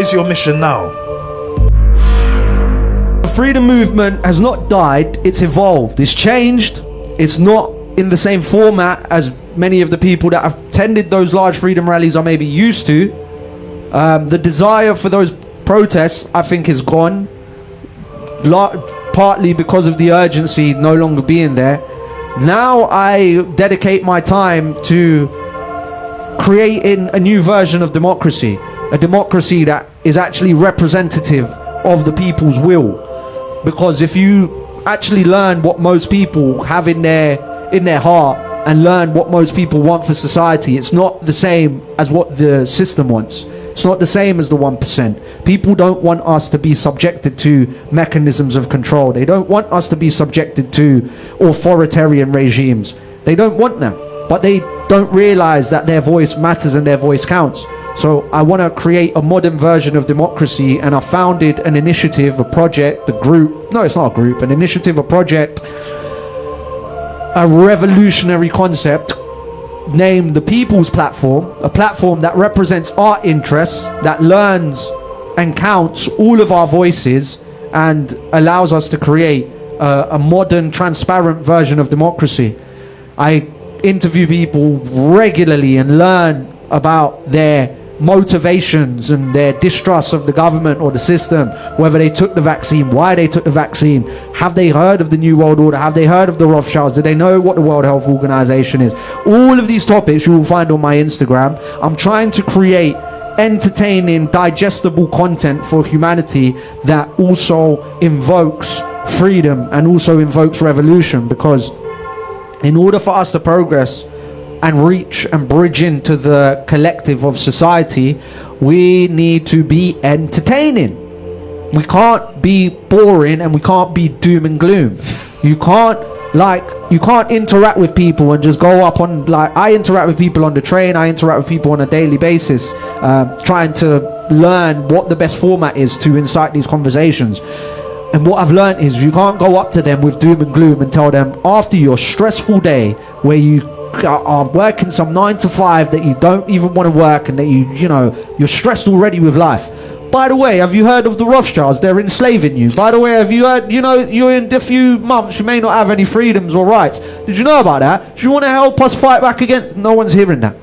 is your mission now? The freedom movement has not died, it's evolved, it's changed. It's not in the same format as many of the people that have attended those large freedom rallies are maybe used to. The desire for those protests, I think, is gone, partly because of the urgency no longer being there. Now I dedicate my time to creating a new version of democracy, a democracy that is actually representative of the people's will. Because if you actually learn what most people have in their heart and learn what most people want for society, it's not the same as what the system wants. It's not the same as the 1%. People don't want us to be subjected to mechanisms of control. They don't want us to be subjected to authoritarian regimes. They don't want that. But they don't realize that their voice matters and their voice counts. So I want to create a modern version of democracy, and I founded an initiative, a project, a group. No, it's not a group, an initiative, a project, a revolutionary concept named the People's Platform, a platform that represents our interests, that learns and counts all of our voices and allows us to create a modern, transparent version of democracy. I interview people regularly and learn about their motivations and their distrust of the government or the system, whether they took the vaccine, why they took the vaccine, have they heard of the New World Order, have they heard of the Rothschilds, do they know what the World Health Organization is. All of these topics you will find on my Instagram. I'm trying to create entertaining, digestible content for humanity that also invokes freedom and also invokes revolution, because in order for us to progress and reach and bridge into the collective of society, we need to be entertaining. We can't be boring and we can't be doom and gloom. You can't interact with people and just go up on, like, I interact with people on the train, I interact with people on a daily basis, trying to learn what the best format is to incite these conversations. And what I've learned is you can't go up to them with doom and gloom and tell them, after your stressful day where you are working some 9 to 5 that you don't even want to work and that you're stressed already with life. By the way, have you heard of the Rothschilds? They're enslaving you. By the way, have you heard, you're in a few months, you may not have any freedoms or rights. Did you know about that? Do you want to help us fight back against? No one's hearing that.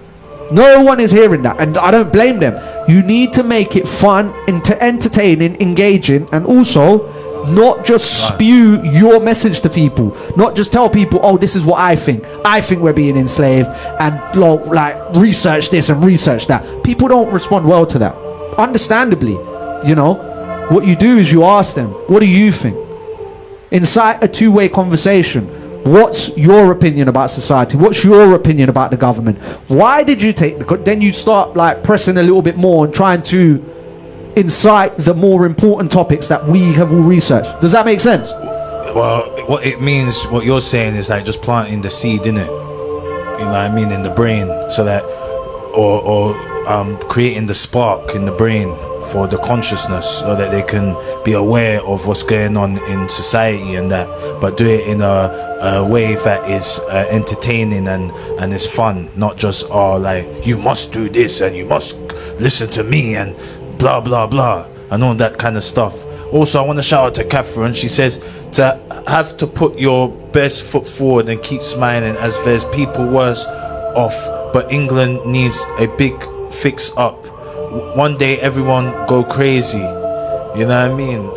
No one is hearing that, and I don't blame them. You need to make it fun, entertaining, engaging, and also not just spew your message to people, not just tell people, oh, this is what I think we're being enslaved, and like research this and research that. People don't respond well to that, understandably. What you do is you ask them, what do you think? Incite a two-way conversation. What's your opinion about society? What's your opinion about the government? Why did you take then you start like pressing a little bit more and trying to incite the more important topics that we have all researched. Does that make sense? Well, what it means, what you're saying is like just planting the seed, innit? You know what I mean, in the brain, so that, or creating the spark in the brain for the consciousness, so that they can be aware of what's going on in society and that, but do it in a way that is entertaining and is fun, not just like you must do this and you must listen to me and blah blah blah and all that kind of stuff. Also, I want to shout out to Catherine. She says to have to put your best foot forward and keep smiling as there's people worse off, but England needs a big fix up. One day everyone go crazy. You know what I mean?